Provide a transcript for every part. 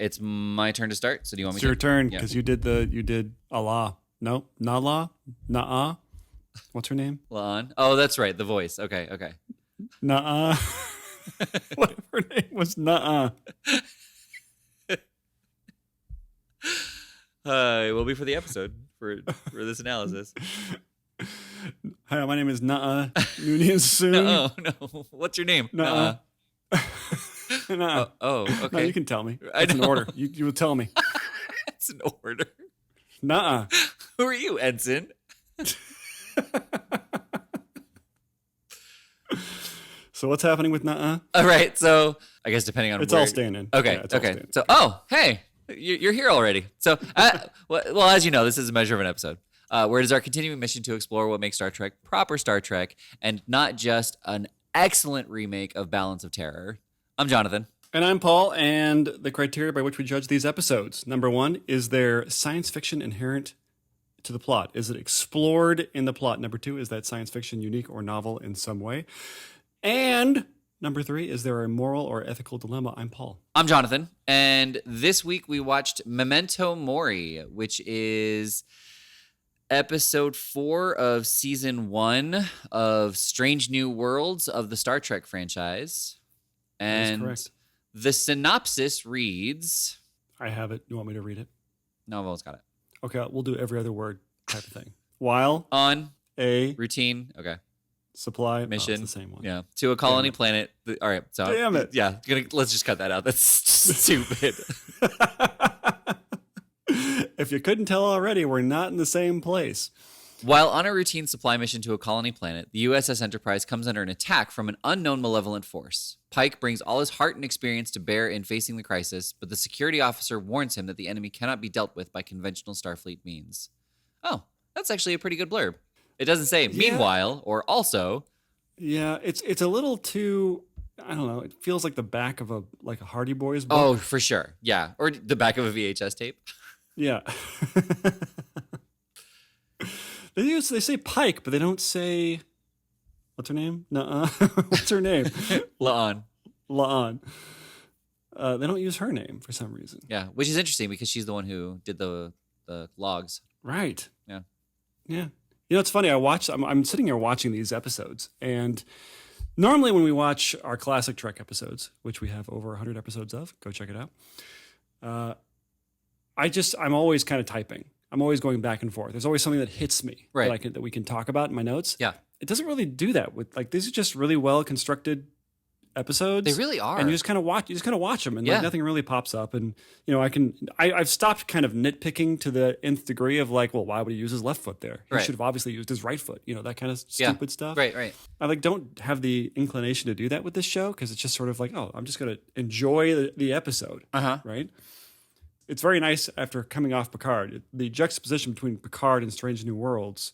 it's my turn to start. So do you want me It's to? your turn because you did Allah. No, Nala, Naa. What's her name? La'an. Oh, that's right. The voice. Okay. Naa. Whatever her name was, Naa. It will be for the episode for this analysis. Hi, my name is Naa Nunez Soon. No. What's your name? Naa. Nah. Okay. No, you can tell me. I It's an know. order. You will tell me. It's an order. Nuh-uh. Who are you, Ensign? So what's happening with Nuh-uh? All right. So I guess depending on It's where, all standing. Okay. Yeah, it's all Okay. standing. So hey, you're here already. So well, as you know, this is a measure of an episode. Where it is our continuing mission to explore what makes Star Trek proper Star Trek and not just an excellent remake of Balance of Terror. I'm Jonathan. And I'm Paul, and the criteria by which we judge these episodes. Number one, is there science fiction inherent to the plot? Is it explored in the plot? Number two, is that science fiction unique or novel in some way? And number three, is there a moral or ethical dilemma? I'm Paul. I'm Jonathan. And this week we watched Memento Mori, which is episode 4 of season 1 of Strange New Worlds of the Star Trek franchise. And That is correct. the synopsis reads... I have it. You want me to read it? No, I've always got it. Okay, we'll do every other word type of thing. While On, a routine, okay, supply mission, it's the same one. yeah, to a colony Damn it. planet. All right, so Damn it. yeah, let's just cut that out. That's stupid. If you couldn't tell already, we're not in the same place. While on a routine supply mission to a colony planet, the USS Enterprise comes under an attack from an unknown malevolent force. Pike brings all his heart and experience to bear in facing the crisis, but the security officer warns him that the enemy cannot be dealt with by conventional Starfleet means. Oh, that's actually a pretty good blurb. It doesn't say meanwhile or also. Yeah, it's a little too, I don't know, it feels like the back of a Hardy Boys book. Oh, for sure. Yeah. Or the back of a VHS tape. Yeah. They say Pike, but they don't say, what's her name? Nuh-uh. What's her name? La'an. La'an. They don't use her name for some reason. Yeah, which is interesting because she's the one who did the logs. Right. Yeah. Yeah. You know, it's funny. I'm sitting here watching these episodes, and normally when we watch our classic Trek episodes, which we have over 100 episodes of, go check it out. I'm always kind of typing. I'm always going back and forth. There's always something that hits me Right. that we can talk about in my notes. Yeah. It doesn't really do that with these are just really well constructed episodes. They really are. And you just kind of watch them, and Yeah. nothing really pops up. And you know, I've stopped kind of nitpicking to the nth degree of well, why would he use his left foot there? He Right. should have obviously used his right foot. You know, that kind of Yeah. stupid stuff. Right. I don't have the inclination to do that with this show because it's just sort of I'm just going to enjoy the episode. Uh-huh. Right. It's very nice after coming off Picard. The juxtaposition between Picard and Strange New Worlds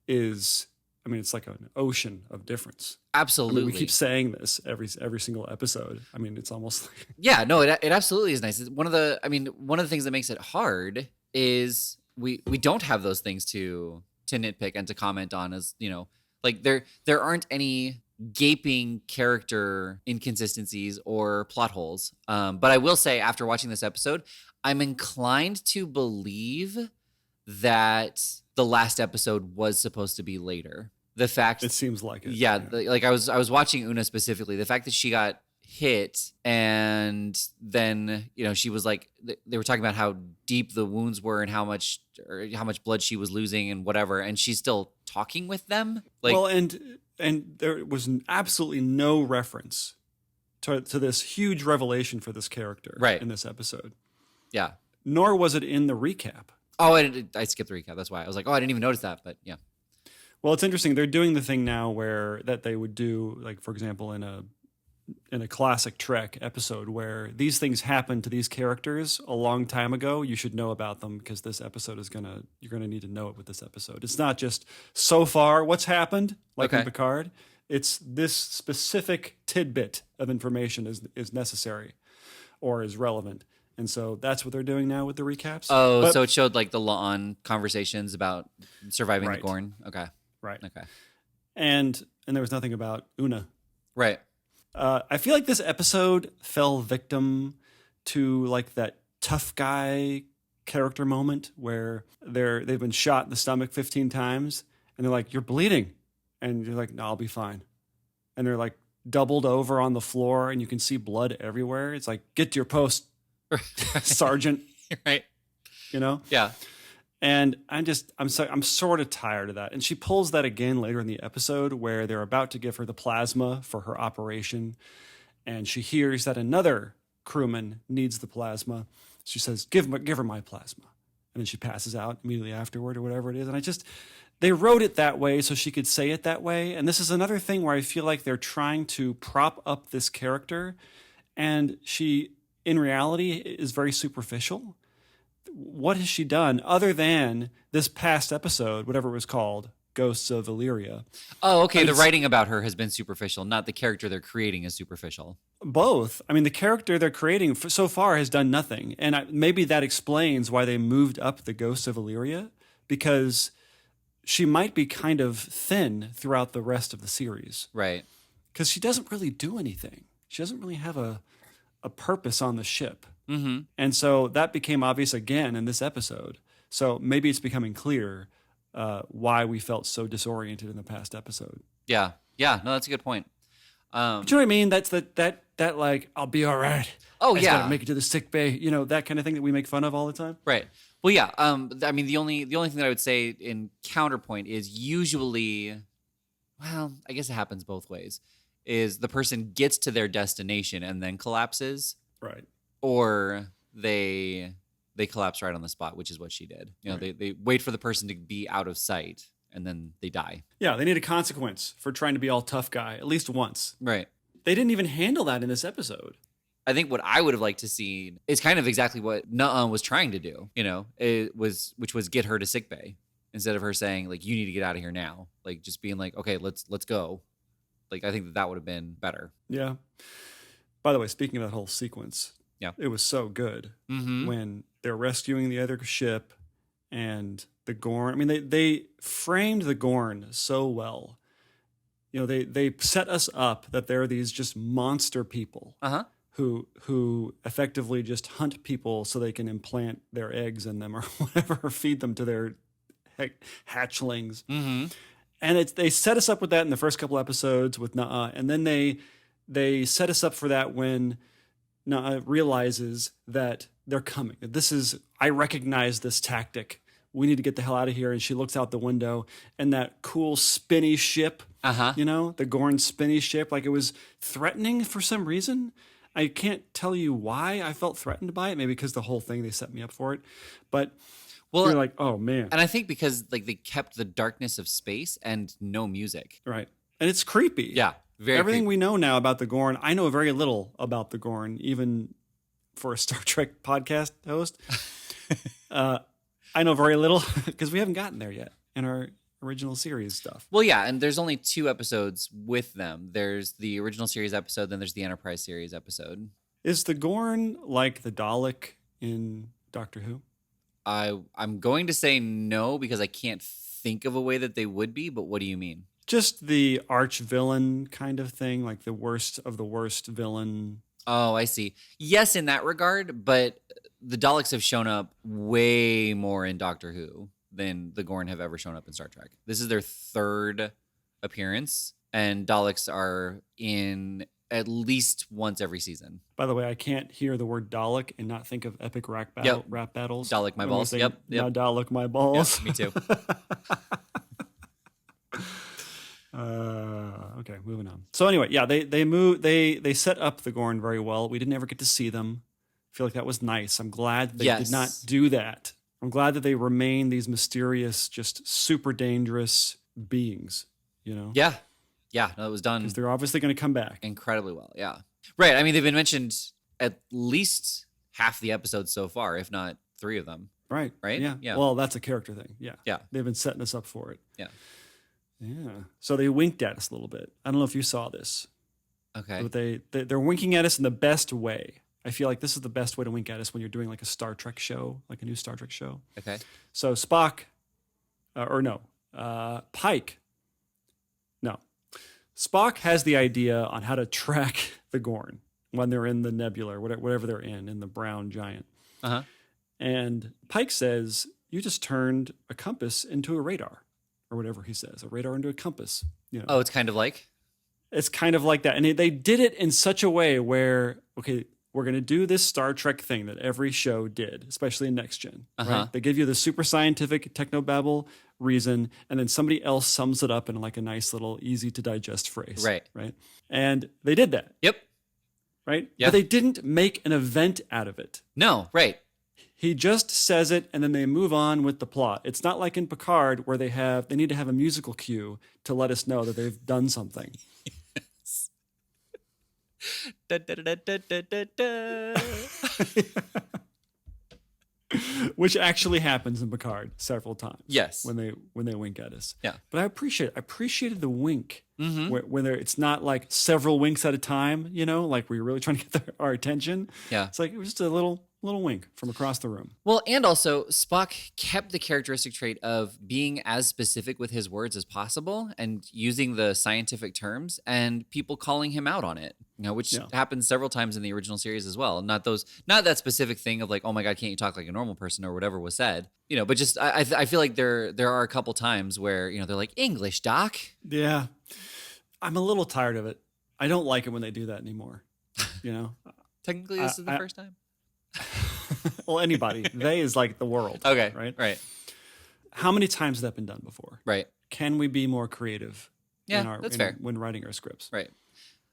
is, it's like an ocean of difference. Absolutely. We keep saying this every single episode. It's almost like Yeah, no, it absolutely is nice. It's one of the things that makes it hard is we don't have those things to nitpick and to comment on, as there aren't any gaping character inconsistencies or plot holes. But I will say, after watching this episode, I'm inclined to believe that the last episode was supposed to be later. The fact it seems like it. yeah. I was watching Una specifically. The fact that she got hit and then she was they were talking about how deep the wounds were and how much blood she was losing and whatever, and she's still talking with them. And there was absolutely no reference to this huge revelation for this character in this episode. Yeah. Nor was it in the recap. Oh, I skipped the recap. That's why I was like, oh, I didn't even notice that. But yeah. Well, it's interesting. They're doing the thing now where that they would do, for example, in a classic Trek episode where these things happen to these characters a long time ago. You should know about them because this episode you're gonna need to know it with this episode. It's not just so far what's happened in Picard. It's this specific tidbit of information is necessary or is relevant. And so that's what they're doing now with the recaps. Oh, so it showed the La'an conversations about surviving the Gorn. Okay. Right. Okay. And there was nothing about Una. Right. I feel like this episode fell victim to that tough guy character moment where they've been shot in the stomach 15 times and they're like, "You're bleeding," and you're like, "No, I'll be fine," and they're like doubled over on the floor and you can see blood everywhere. It's like, "Get to your post, Sergeant," Right. you know? Yeah. And I'm sort of tired of that. And she pulls that again later in the episode where they're about to give her the plasma for her operation. And she hears that another crewman needs the plasma. She says, give her my plasma. And then she passes out immediately afterward or whatever it is. And they wrote it that way so she could say it that way. And this is another thing where I feel like they're trying to prop up this character. And she, in reality, is very superficial. What has she done other than this past episode, whatever it was called, Ghosts of Illyria? Oh, okay. The writing about her has been superficial, not the character they're creating is superficial. Both. I mean, the character they're creating so far has done nothing. And maybe that explains why they moved up the Ghosts of Illyria, because she might be kind of thin throughout the rest of the series. Right. Because she doesn't really do anything. She doesn't really have a purpose on the ship. Mm-hmm. And so that became obvious again in this episode. So maybe it's becoming clear why we felt so disoriented in the past episode. Yeah. Yeah. No, that's a good point. But you know what I mean? That's that like, "I'll be all right. Oh, I just yeah. gotta make it to the sick bay." You know, that kind of thing that we make fun of all the time. Right. Well, yeah. I mean, the only thing that I would say in counterpoint is usually, well, I guess it happens both ways, is the person gets to their destination and then collapses. Right. Or they collapse right on the spot, which is what she did. You know, Right. they wait for the person to be out of sight and then they die. Yeah, they need a consequence for trying to be all tough guy at least once. Right. They didn't even handle that in this episode. I think what I would have liked to see is kind of exactly what Nuh-uh was trying to do, you know, which was get her to sickbay instead of her saying, like, "You need to get out of here now." Like, just being like, "Okay, let's go." Like, I think that would have been better. Yeah. By the way, speaking of that whole sequence, yeah, it was so good when they're rescuing the other ship and the Gorn. I mean, they framed the Gorn so well. You know, they set us up that they're these just monster people who effectively just hunt people so they can implant their eggs in them or whatever, or feed them to their hatchlings. Mm-hmm. And they set us up with that in the first couple episodes with Nuh-uh, and then they set us up for that when Nuh-uh realizes that they're coming. I recognize this tactic. We need to get the hell out of here. And she looks out the window, and that cool spinny ship, you know, the Gorn spinny ship, like it was threatening for some reason. I can't tell you why I felt threatened by it. Maybe because the whole thing, they set me up for it. But you're like, oh man. And I think because like they kept the darkness of space and no music. Right. And it's creepy. Yeah. Everything we know now about the Gorn, I know very little about the Gorn, even for a Star Trek podcast host. I know very little because we haven't gotten there yet in our original series stuff. Well, yeah, and there's only 2 episodes with them. There's the original series episode, then there's the Enterprise series episode. Is the Gorn like the Dalek in Doctor Who? I'm going to say no because I can't think of a way that they would be, but what do you mean? Just the arch villain kind of thing, like the worst of the worst villain. Oh, I see. Yes, in that regard, but the Daleks have shown up way more in Doctor Who than the Gorn have ever shown up in Star Trek. This is their 3rd appearance, and Daleks are in at least once every season. By the way, I can't hear the word Dalek and not think of epic rap battles. Dalek my balls. Yep. Now Dalek my balls. Yep, me too. Okay, moving on. So anyway, yeah, they set up the Gorn very well. We didn't ever get to see them. I feel like that was nice. I'm glad they did not do that. I'm glad that they remain these mysterious, just super dangerous beings, you know? Yeah. Yeah, no, it was done. Because they're obviously going to come back. Incredibly well, yeah. Right, I mean, they've been mentioned at least half the episodes so far, if not 3 of them. Right. Right? Yeah. Well, that's a character thing. Yeah. Yeah. They've been setting us up for it. Yeah. Yeah. So they winked at us a little bit. I don't know if you saw this. Okay. But they're winking at us in the best way. I feel like this is the best way to wink at us when you're doing like a Star Trek show, like a new Star Trek show. Okay. So Spock, Pike. No. Spock has the idea on how to track the Gorn when they're in the nebula, or whatever they're in the brown giant. Uh-huh. And Pike says, you just turned a compass into a radar, or whatever he says, a radar into a compass. You know, Oh, it's kind of like? it's kind of like that. And they did it in such a way where, okay, we're going to do this Star Trek thing that every show did, especially in Next Gen. Uh-huh. Right? They give you the super scientific technobabble reason, and then somebody else sums it up in like a nice little easy to digest phrase. Right. Right. And they did that. Yep. Right. Yeah. But they didn't make an event out of it. No, right. He just says it and then they move on with the plot. It's not like in Picard where they need to have a musical cue to let us know that they've done something. Da, da, da, da, da, da, da. Which actually happens in Picard several times. Yes. When they wink at us. Yeah. But I appreciated the wink. Mm-hmm. Where it's not like several winks at a time, you know, like we're really trying to get our attention. Yeah. It's like it was just a little wink from across the room. Well, and also Spock kept the characteristic trait of being as specific with his words as possible and using the scientific terms and people calling him out on it, you know, which happens several times in the original series as well. Not that specific thing of like, oh my God, can't you talk like a normal person or whatever was said, you know, but just, I feel like there are a couple times where, you know, they're like, English, Doc. Yeah. I'm a little tired of it. I don't like it when they do that anymore. You know, Technically, this is the first time. Well, anybody. They is like the world. Okay. Right. How many times has that been done before? Right. Can we be more creative? Yeah, that's fair. When writing our scripts. Right.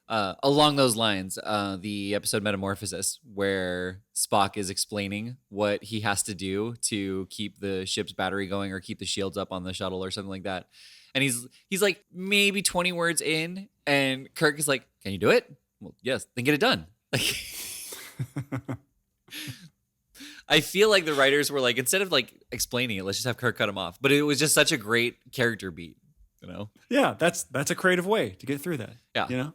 Along those lines, the episode Metamorphosis, where Spock is explaining what he has to do to keep the ship's battery going or keep the shields up on the shuttle or something like that. And he's like maybe 20 words in, and Kirk is like, "Can you do it?" Well, yes. Then get it done. Like, I feel like the writers were like, instead of like explaining it, let's just have Kirk cut him off. But it was just such a great character beat, you know? Yeah, that's a creative way to get through that. Yeah. You know?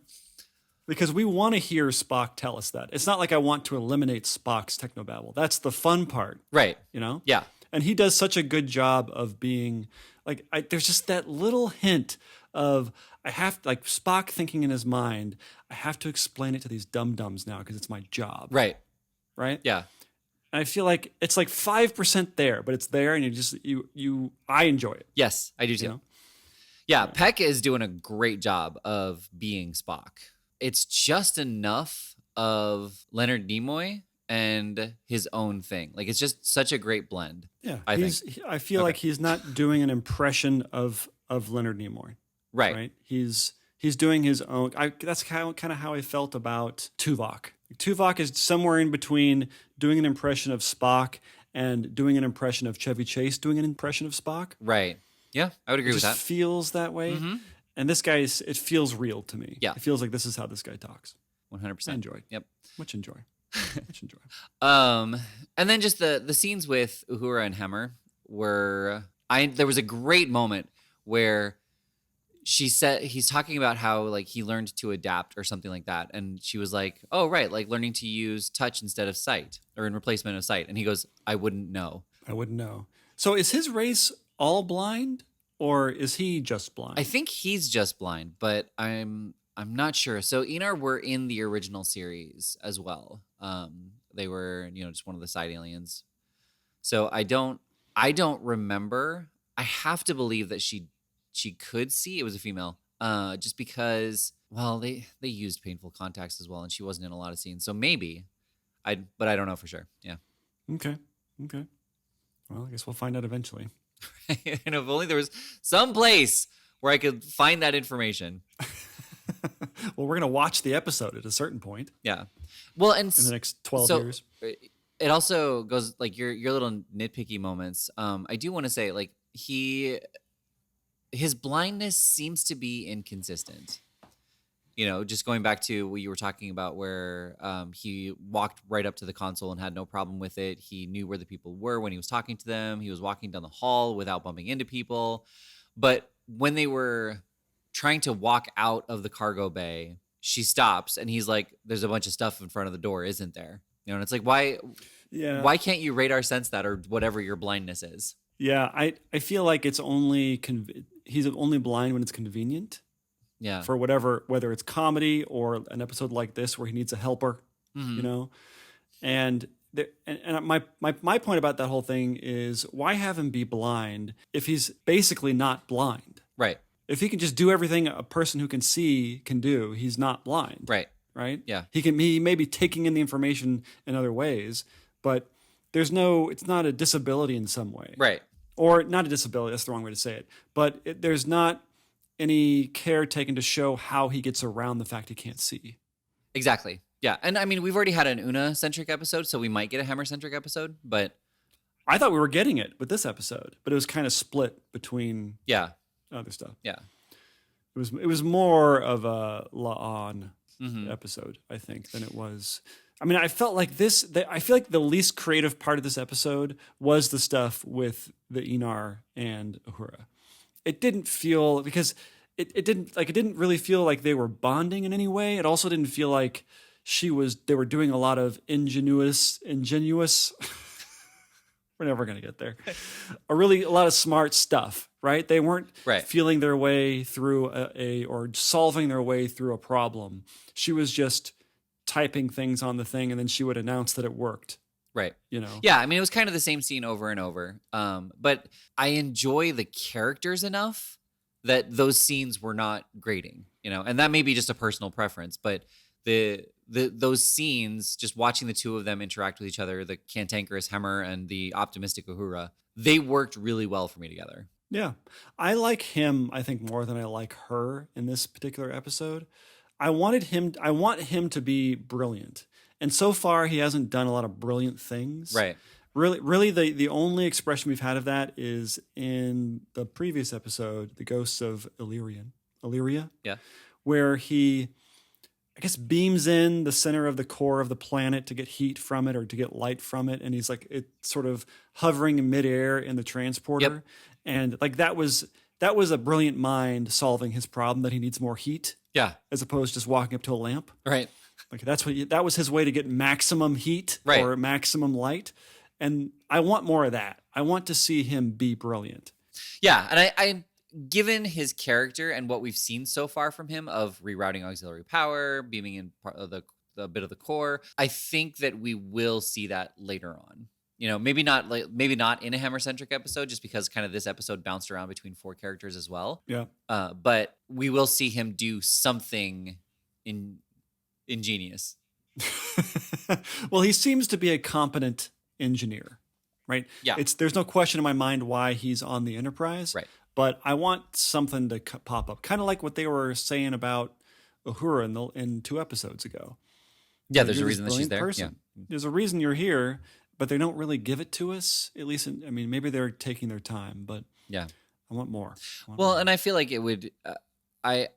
Because we want to hear Spock tell us that. It's not like I want to eliminate Spock's technobabble. That's the fun part. Right. You know? Yeah. And he does such a good job of being like, there's just that little hint of like Spock thinking in his mind, I have to explain it to these dum-dums now because it's my job. Right. Right? Yeah. And I feel like it's like 5% there, but it's there and I enjoy it. Yes, I do too. You know? Yeah, Peck is doing a great job of being Spock. It's just enough of Leonard Nimoy and his own thing. Like, it's just such a great blend. Yeah, I think. I feel like he's not doing an impression of Leonard Nimoy. Right. He's doing his own. That's kind of how I felt about Tuvok. Tuvok is somewhere in between doing an impression of Spock and doing an impression of Chevy Chase doing an impression of Spock. Right. Yeah, I would agree with that. It just feels that way. Mm-hmm. And this guy, it feels real to me. Yeah. It feels like this is how this guy talks. 100%. I enjoy. Yep. Much enjoy. Much enjoy. And then just the scenes with Uhura and Hemmer were, there was a great moment where she said, he's talking about how like he learned to adapt or something like that. And she was like, oh, right. Like learning to use touch instead of sight or in replacement of sight. And he goes, I wouldn't know. I wouldn't know. So is his race all blind or is he just blind? I think he's just blind, but I'm not sure. So Enar were in the original series as well. They were, just one of the side aliens. So I don't remember. I have to believe that she could see. It was a female. Just because, well, they used painful contacts as well, and she wasn't in a lot of scenes. So maybe, but I don't know for sure. Yeah. Okay. Well, I guess we'll find out eventually. And if only there was some place where I could find that information. Well, we're gonna watch the episode at a certain point. Yeah. Well, and in the next 12 years. It also goes like your little nitpicky moments. I do want to say like his blindness seems to be inconsistent. Just going back to what you were talking about where he walked right up to the console and had no problem with it. He knew where the people were when he was talking to them. He was walking down the hall without bumping into people. But when they were trying to walk out of the cargo bay, she stops and he's like, there's a bunch of stuff in front of the door, isn't there? And it's like, why can't you radar sense that or whatever your blindness is? Yeah, I feel like it's only he's only blind when it's convenient. Yeah. For whether it's comedy or an episode like this where he needs a helper, and and my point about that whole thing is, why have him be blind if he's basically not blind? Right. If he can just do everything a person who can see can do, he's not blind. Right. Right? Yeah. He may be taking in the information in other ways, but it's not a disability in some way. Right. Or not a disability, that's the wrong way to say it. But there's not any care taken to show how he gets around the fact he can't see. Exactly. Yeah. And I mean, we've already had an Una-centric episode, so we might get a Hammer-centric episode, but I thought we were getting it with this episode, but it was kind of split between other stuff. Yeah. It was more of a La'an episode, I think, than it was. I mean, I felt like I feel like the least creative part of this episode was the stuff with the Inar and Uhura. It didn't feel, because it didn't really feel like they were bonding in any way. It also didn't feel like they were doing a lot of ingenuous we're never going to get there. A lot of smart stuff, right? They weren't feeling their way through or solving their way through a problem. She was just typing things on the thing, and then she would announce that it worked. Right. You know? Yeah, I mean, it was kind of the same scene over and over. But I enjoy the characters enough that those scenes were not grating, you know? And that may be just a personal preference, but those scenes, just watching the two of them interact with each other, the cantankerous Hemmer and the optimistic Uhura, they worked really well for me together. Yeah. I like him, I think, more than I like her in this particular episode. I want him to be brilliant. And so far he hasn't done a lot of brilliant things. Right. Really the only expression we've had of that is in the previous episode, The Ghosts of Illyria. Yeah. Where he, I guess, beams in the center of the core of the planet to get heat from it or to get light from it. And he's like, it's sort of hovering in midair in the transporter. Yep. And like that was a brilliant mind solving his problem, that he needs more heat. Yeah. As opposed to just walking up to a lamp. Right. Like that was his way to get maximum heat or maximum light. And I want more of that. I want to see him be brilliant. Yeah. And I given his character and what we've seen so far from him of rerouting auxiliary power, beaming in part of the bit of the core, I think that we will see that later on. You know, maybe not in a Hammer-centric episode, just because kind of this episode bounced around between 4 characters as well. Yeah. But we will see him do something ingenious. Well, he seems to be a competent engineer, right? Yeah. There's no question in my mind why he's on the Enterprise. Right. But I want something to pop up, kind of like what they were saying about Uhura in 2 episodes ago. Yeah, there's a reason that she's there. Person. Yeah. There's a reason you're here, but they don't really give it to us. At least, maybe they're taking their time, but yeah, I want more. And I feel like it would. I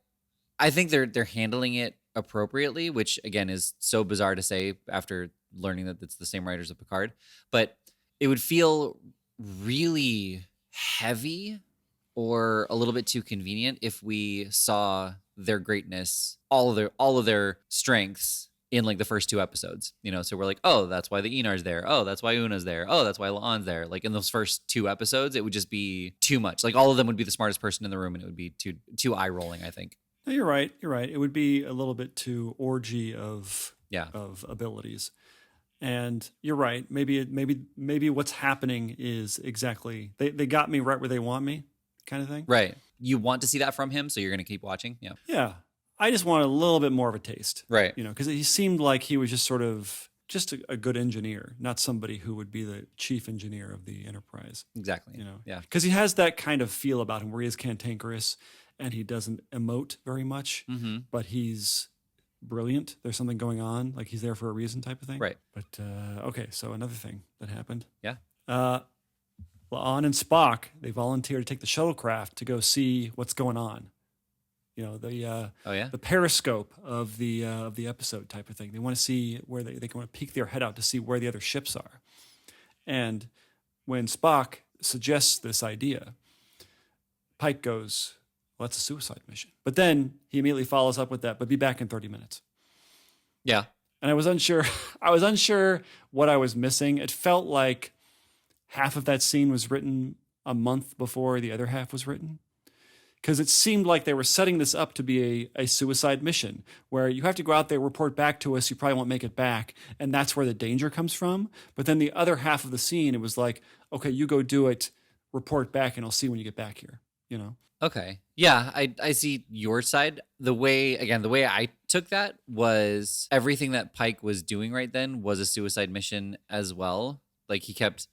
think they're handling it appropriately, which again is so bizarre to say after learning that it's the same writers of Picard. But it would feel really heavy or a little bit too convenient if we saw their greatness, all of their strengths in like the first 2 episodes, you know? So we're like, oh, that's why the Enar's there. Oh, that's why Una's there. Oh, that's why La'an's there. Like in those first 2 episodes, it would just be too much. Like all of them would be the smartest person in the room, and it would be too eye rolling, I think. No, you're right. It would be a little bit too orgy of abilities. And you're right. Maybe what's happening is exactly they got me right where they want me, kind of thing. Right. You want to see that from him, so you're going to keep watching. Yeah. Yeah. I just want a little bit more of a taste. Right. You know, because he seemed like he was just sort of a good engineer, not somebody who would be the chief engineer of the Enterprise. Exactly. You know. Yeah. Because he has that kind of feel about him, where he is cantankerous and he doesn't emote very much, but he's brilliant. There's something going on, like he's there for a reason, type of thing. Right. But okay, so another thing that happened. Yeah. La'an and Spock, they volunteer to take the shuttlecraft to go see what's going on. You know, the periscope of the episode type of thing. They want to see where they want to peek their head out to see where the other ships are. And when Spock suggests this idea, Pike goes, well, that's a suicide mission. But then he immediately follows up with that, but be back in 30 minutes. Yeah. And I was unsure what I was missing. It felt like half of that scene was written a month before the other half was written. because it seemed like they were setting this up to be a suicide mission where you have to go out there, report back to us, you probably won't make it back, and that's where the danger comes from. But then the other half of the scene, it was like, okay, you go do it, report back, and I'll see when you get back here, you know? Okay. Yeah, I see your side. The way I took that was everything that Pike was doing right then was a suicide mission as well. Like he kept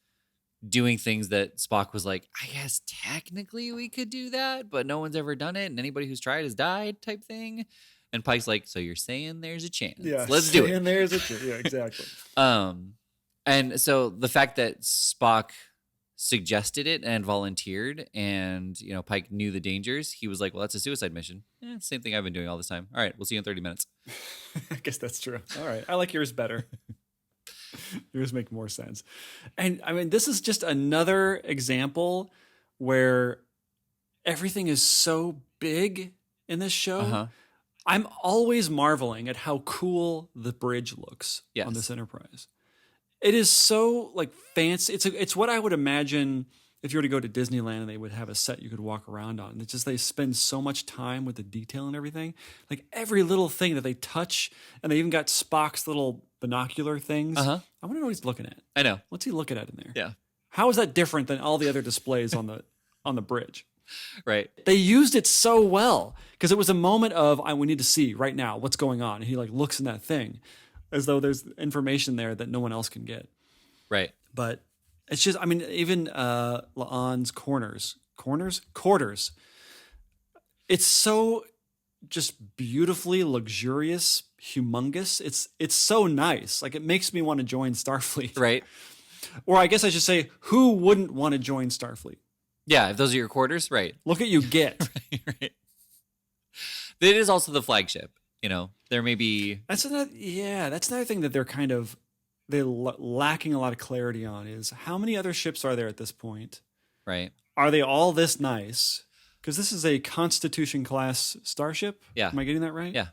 doing things that Spock was like, I guess technically we could do that, but no one's ever done it, and anybody who's tried has died type thing. And Pike's like, so you're saying there's a chance. Yeah, let's do it. And there's a chance. Yeah, exactly. And so the fact that Spock suggested it and volunteered, and Pike knew the dangers, he was like, well, that's a suicide mission. Same thing I've been doing all this time. All right, we'll see you in 30 minutes. I guess that's true. All right, I like yours better. Yours make more sense. And I mean, this is just another example where everything is so big in this show. I'm always marveling at how cool the bridge looks on this Enterprise. It is so like fancy. It's what I would imagine if you were to go to Disneyland and they would have a set you could walk around on. It's just they spend so much time with the detail and everything. Like every little thing that they touch, and they even got Spock's little binocular things. I want to know what he's looking at. I know. What's he looking at in there? Yeah. How is that different than all the other displays on the bridge? Right. They used it so well because it was a moment of we need to see right now what's going on. And he like looks in that thing as though there's information there that no one else can get. Right. But it's just, I mean, even La'an's quarters. It's so just beautifully luxurious, humongous. It's so nice. Like it makes me want to join Starfleet. Right. Or I guess I should say, who wouldn't want to join Starfleet? Yeah, if those are your quarters, right. Look at you get. Right. It is also the flagship. There may be. That's another thing that they're lacking a lot of clarity on is how many other ships are there at this point? Right. Are they all this nice? Because this is a Constitution class starship. Yeah. Am I getting that right? Yeah.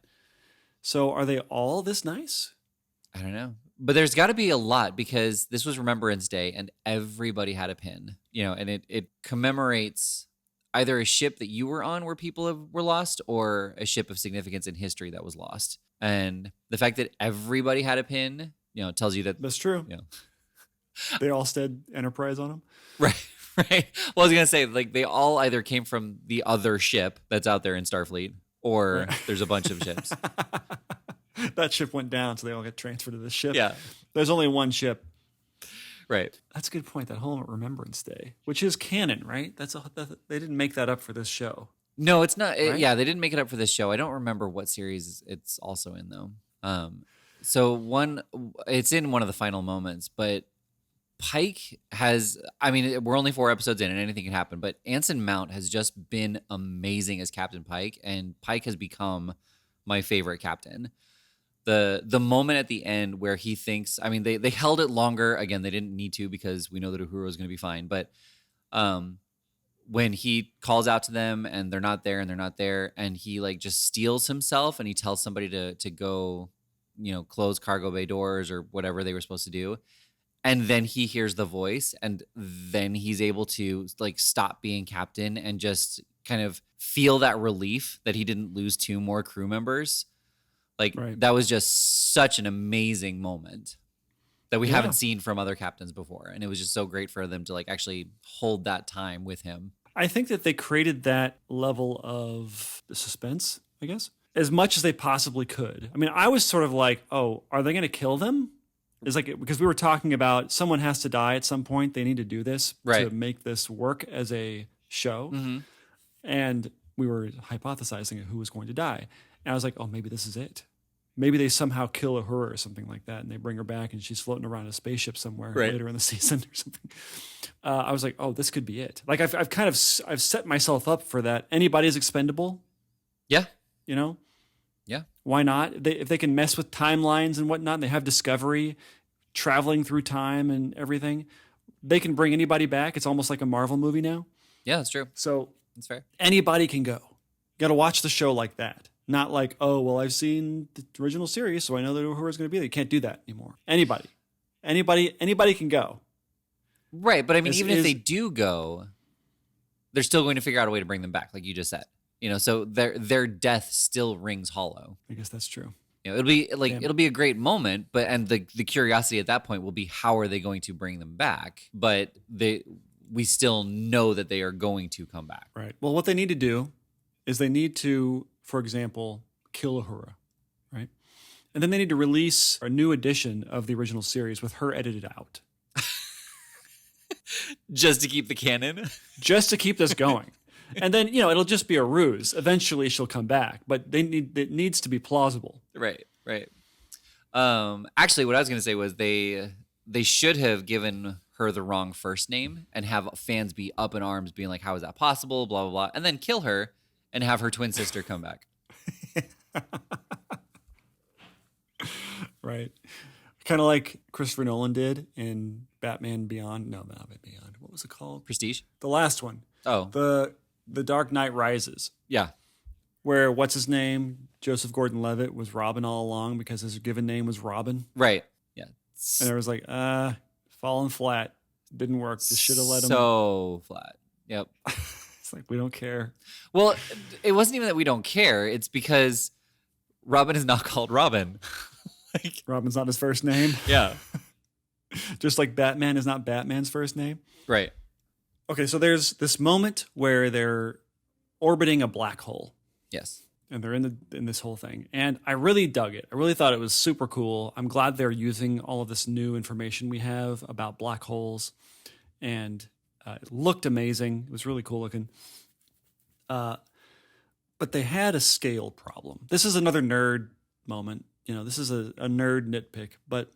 So are they all this nice? I don't know. But there's got to be a lot because this was Remembrance Day and everybody had a pin, and it commemorates either a ship that you were on where people were lost or a ship of significance in history that was lost. And the fact that everybody had a pin, tells you that. That's true. They all said Enterprise on them. Right. Right. Well, I was going to say, like, they all either came from the other ship that's out there in Starfleet or there's a bunch of ships. That ship went down, so they all got transferred to this ship. Yeah. There's only one ship. Right. That's a good point. That whole Remembrance Day, which is canon, right? They didn't make that up for this show. No, it's not. Right? Yeah, they didn't make it up for this show. I don't remember what series it's also in, though. So it's in one of the final moments, but Pike has, I mean, we're only 4 episodes in and anything can happen, but Anson Mount has just been amazing as Captain Pike, and Pike has become my favorite captain. The moment at the end where he thinks, I mean, they held it longer. Again, they didn't need to because we know that Uhura is going to be fine. But when he calls out to them and they're not there and he like just steals himself and he tells somebody to go, close cargo bay doors or whatever they were supposed to do. And then he hears the voice and then he's able to like stop being captain and just kind of feel that relief that he didn't lose 2 more crew members. Like that was just such an amazing moment that we haven't seen from other captains before. And it was just so great for them to like actually hold that time with him. I think that they created that level of suspense, I guess, as much as they possibly could. I mean, I was sort of like, oh, are they going to kill them? It's like, because we were talking about someone has to die at some point. They need to do this to make this work as a show. Mm-hmm. And we were hypothesizing who was going to die. And I was like, oh, maybe this is it. Maybe they somehow kill Uhura or something like that, and they bring her back, and she's floating around a spaceship somewhere later in the season or something. I was like, oh, this could be it. Like I've set myself up for that. Anybody's expendable. Yeah. Yeah. Why not? If they can mess with timelines and whatnot, and they have Discovery traveling through time and everything, they can bring anybody back. It's almost like a Marvel movie now. Yeah, that's true. So that's fair. Anybody can go. You got to watch the show like that. Not like, oh, well, I've seen the original series, so I know that Uhura's going to be there. You can't do that anymore. Anybody can go. Right, but I mean, even if they do go, they're still going to figure out a way to bring them back, like you just said. So their death still rings hollow. I guess that's true. It'll be like it'll be a great moment, and the curiosity at that point will be how are they going to bring them back? But we still know that they are going to come back. Right. Well, what they need to do is they need to, for example, kill Uhura, right? And then they need to release a new edition of the original series with her edited out. Just to keep the canon? Just to keep this going. And then, it'll just be a ruse. Eventually she'll come back, but it needs to be plausible. Right. Actually, what I was going to say was they should have given her the wrong first name and have fans be up in arms being like, how is that possible? Blah, blah, blah. And then kill her and have her twin sister come back. Right. Kind of like Christopher Nolan did in Batman Beyond. No, not Batman Beyond. What was it called? Prestige? The last one. Oh. The Dark Knight Rises. Yeah. Where, what's his name? Joseph Gordon-Levitt was Robin all along because his given name was Robin. Right. Yeah. And I was like, falling flat. Didn't work. Just should have let him. So flat. Yep. It's like, we don't care. Well, it wasn't even that we don't care. It's because Robin is not called Robin. Robin's not his first name. Yeah. Just like Batman is not Batman's first name. Right. Okay, so there's this moment where they're orbiting a black hole. Yes. And they're in this whole thing. And I really dug it. I really thought it was super cool. I'm glad they're using all of this new information we have about black holes. And it looked amazing. It was really cool looking. But they had a scale problem. This is another nerd moment. This is a nerd nitpick. But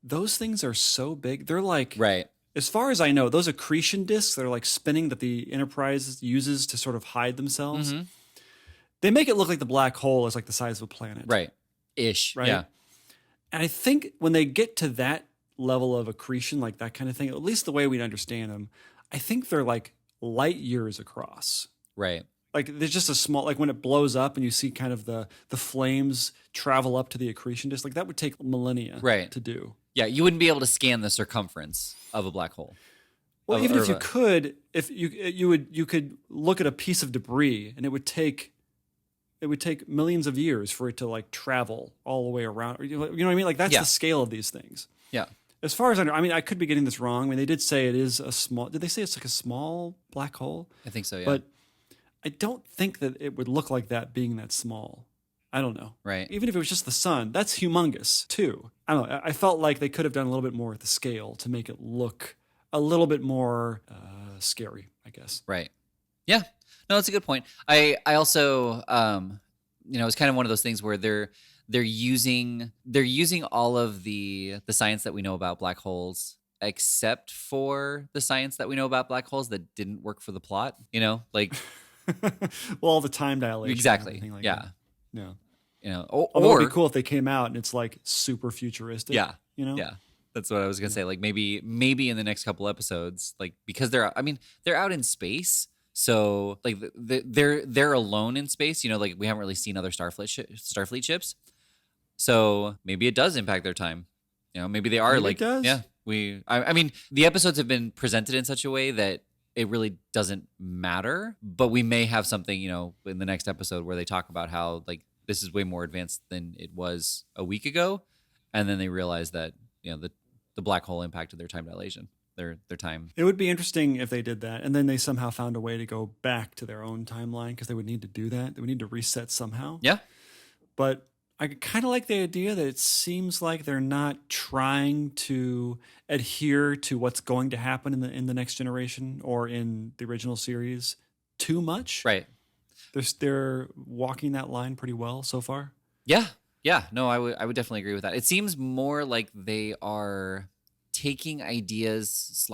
those things are so big. They're like... Right. As far as I know, those accretion disks that are like spinning that the Enterprise uses to sort of hide themselves, they make it look like the black hole is like the size of a planet. Right. Ish. Right. Yeah. And I think when they get to that level of accretion, like that kind of thing, at least the way we understand them, I think they're like light years across. Right. Like there's just a small, like when it blows up and you see kind of the flames travel up to the accretion disk, like that would take millennia to do. Yeah, you wouldn't be able to scan the circumference of a black hole. Well, even if you could, if you could look at a piece of debris and it would take millions of years for it to like travel all the way around. You know what I mean? Like that's the scale of these things. Yeah. As far as I know, I mean, I could be getting this wrong. I mean, they did say it is a small. Did they say it's like a small black hole? I think so. Yeah. But I don't think that it would look like that being that small. I don't know. Right. Even if it was just the sun, that's humongous too. I don't know. I felt like they could have done a little bit more with the scale to make it look a little bit more scary, I guess. Right. Yeah. No, that's a good point. I also, it's kind of one of those things where they're using all of the science that we know about black holes, except for the science that we know about black holes that didn't work for the plot. Like, well, all the time dilation. Exactly. Like yeah. That. Yeah. Or it'd be cool if they came out and it's like super futuristic. Yeah. Yeah. That's what I was gonna say. Like maybe in the next couple episodes, like because they're out in space, so like they're alone in space. Like we haven't really seen other Starfleet ships, so maybe it does impact their time. Maybe they are maybe like it does. Yeah. I mean the episodes have been presented in such a way that it really doesn't matter, but we may have something, in the next episode where they talk about how like this is way more advanced than it was a week ago, and then they realize that the black hole impacted their time dilation, their time. It would be interesting if they did that, and then they somehow found a way to go back to their own timeline because they would need to do that. They would need to reset somehow. Yeah, but I kind of like the idea that it seems like they're not trying to adhere to what's going to happen in the next generation or in the original series too much. Right. They're walking that line pretty well so far. Yeah. Yeah. No, I would definitely agree with that. It seems more like they are taking ideas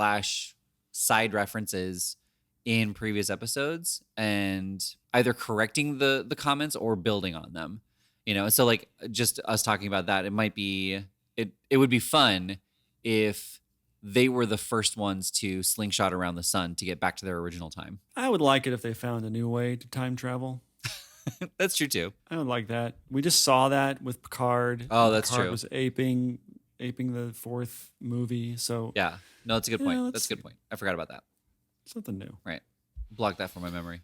/ side references in previous episodes and either correcting the comments or building on them. So like just us talking about that, it might be it would be fun if they were the first ones to slingshot around the sun to get back to their original time. I would like it if they found a new way to time travel. That's true too. I would like that. We just saw that with Picard. Oh, that's Picard true. Was aping the fourth movie. So yeah, no, that's a good point. That's a good point. I forgot about that. Something new, right? block that from my memory.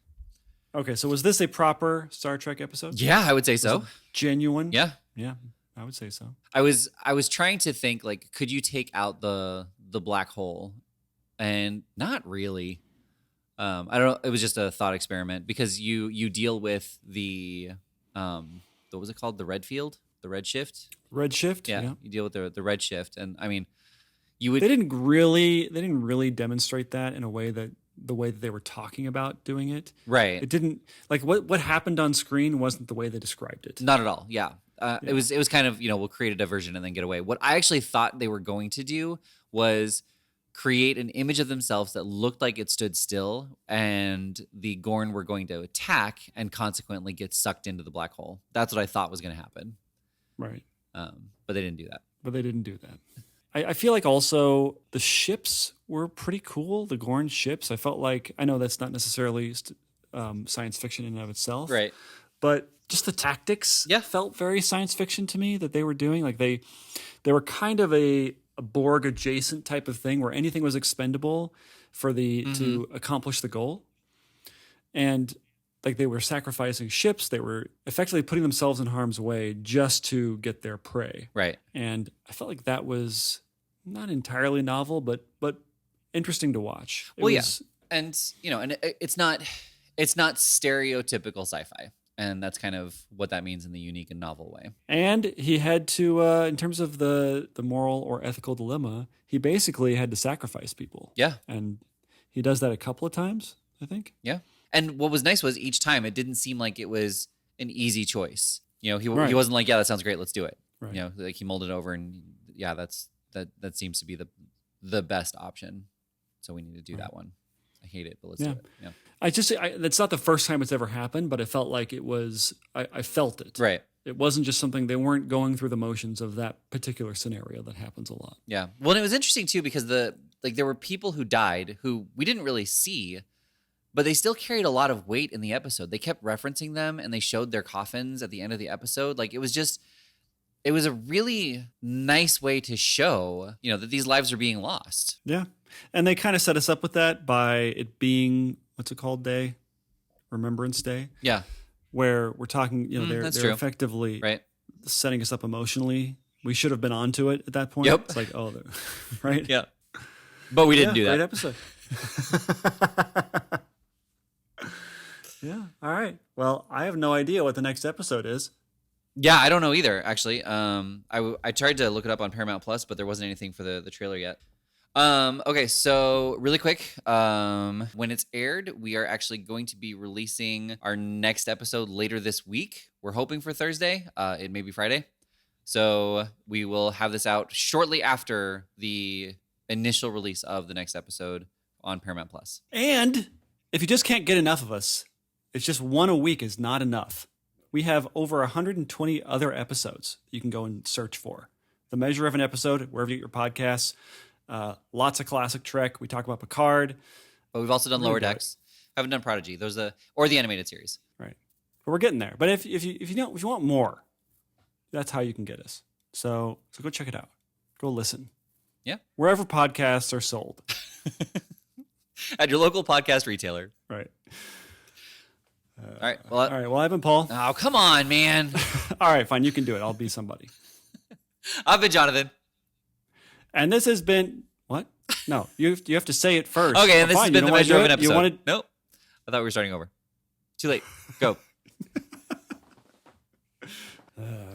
Okay, so was this a proper Star Trek episode? Yeah, I would say so. Genuine? Yeah. Yeah, I would say so. I was trying to think, like, could you take out the black hole? And not really. I don't know. It was just a thought experiment because you deal with the what was it called? The red field, the red shift. Red shift? Yeah. You deal with the red shift, and I mean, you would. They didn't really demonstrate that in a way that the way that they were talking about doing it. Right. It didn't like what happened on screen wasn't the way they described it. Not at all. Yeah. Yeah. It was kind of, we'll create a diversion and then get away. What I actually thought they were going to do was create an image of themselves that looked like it stood still, and the Gorn were going to attack and consequently get sucked into the black hole. That's what I thought was going to happen. Right. But they didn't do that. But they didn't do that. I feel like also the ships were pretty cool. The Gorn ships. I felt like, I know that's not necessarily science fiction in and of itself. Right. But just the tactics felt very science fiction to me that they were doing. Like they were kind of a Borg adjacent type of thing where anything was expendable for to accomplish the goal. And like they were sacrificing ships. They were effectively putting themselves in harm's way just to get their prey. Right. And I felt like that was not entirely novel, but interesting to watch. Yeah. And, and it's not stereotypical sci-fi. And that's kind of what that means in the unique and novel way. And he had to, in terms of the moral or ethical dilemma, he basically had to sacrifice people. Yeah. And he does that a couple of times, I think. Yeah. And what was nice was each time it didn't seem like it was an easy choice. He wasn't like, yeah, that sounds great, let's do it. Right. Like he mulled it over and yeah, that seems to be the best option. So we need to do that one. I hate it, but let's do it. Yeah. That's not the first time it's ever happened, but it felt like it was, I felt it. Right. It wasn't just something, they weren't going through the motions of that particular scenario that happens a lot. Yeah. Well, and it was interesting too, because there were people who died who we didn't really see, but they still carried a lot of weight in the episode. They kept referencing them and they showed their coffins at the end of the episode. Like it was a really nice way to show, that these lives are being lost. Yeah. And they kind of set us up with that by it being, what's it called, Day? Remembrance Day? Yeah. Where we're talking, they're effectively setting us up emotionally. We should have been onto it at that point. Yep. It's like, right? Yeah. But we didn't do that. Great episode. Yeah. All right. Well, I have no idea what the next episode is. Yeah, I don't know either, actually. I tried to look it up on Paramount Plus, but there wasn't anything for the trailer yet. Okay, so really quick, when it's aired, we are actually going to be releasing our next episode later this week. We're hoping for Thursday. It may be Friday. So we will have this out shortly after the initial release of the next episode on Paramount Plus. And if you just can't get enough of us, it's just one a week is not enough. We have over 120 other episodes you can go and search for. The Measure of an Episode, wherever you get your podcasts. Lots of classic Trek. We talk about Picard. But we've also done Lower Decks. Haven't done Prodigy. Or the animated series. Right. But we're getting there. But if you want more, that's how you can get us. So go check it out. Go listen. Yeah. Wherever podcasts are sold. At your local podcast retailer. Right. All right. Well, I've been Paul. Oh, come on, man. All right, fine. You can do it. I'll be somebody. I've been Jonathan. And this has been what? No, you have to say it first. Okay, and this has been the Measure of an Episode. Nope. I thought we were starting over. Too late. Go.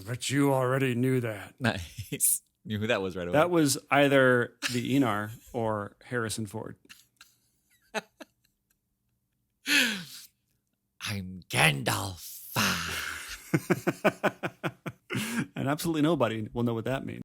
But you already knew that. Nice. Knew who that was right away. That was either the Enar or Harrison Ford. I'm Gandalf. And absolutely nobody will know what that means.